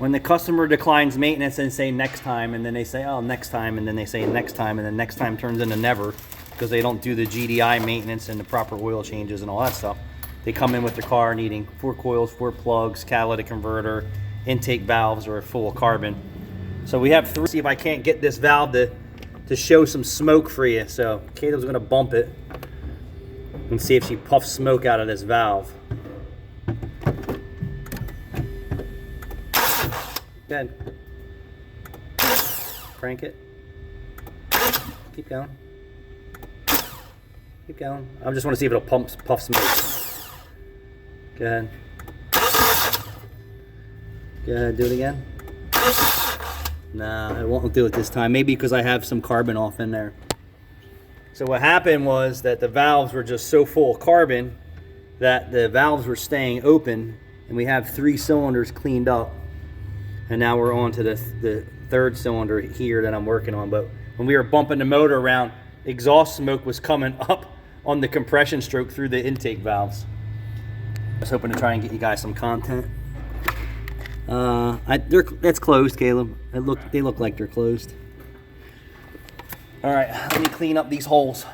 when the customer declines maintenance and say next time, and then they say, oh, next time, and then they say next time, and then next time turns into never because they don't do the GDI maintenance and the proper oil changes and all that stuff. They come in with their car needing 4 coils, 4 plugs, catalytic converter, intake valves, or a full carbon. So we have 3. See if I can't get this valve to show some smoke for you. So Caleb's gonna bump it and see if she puffs smoke out of this valve. Good. Crank it. Keep going. Keep going. I just want to see if it'll puff smoke. Go ahead. Go ahead, do it again. Nah, it won't do it this time. Maybe because I have some carbon off in there. So what happened was that the valves were just so full of carbon that the valves were staying open, and we have 3 cylinders cleaned up. And now we're on to the 3rd cylinder here that I'm working on. But when we were bumping the motor around, exhaust smoke was coming up on the compression stroke through the intake valves. I was hoping to try and get you guys some content. That's closed, Caleb. They look like they're closed. All right, let me clean up these holes.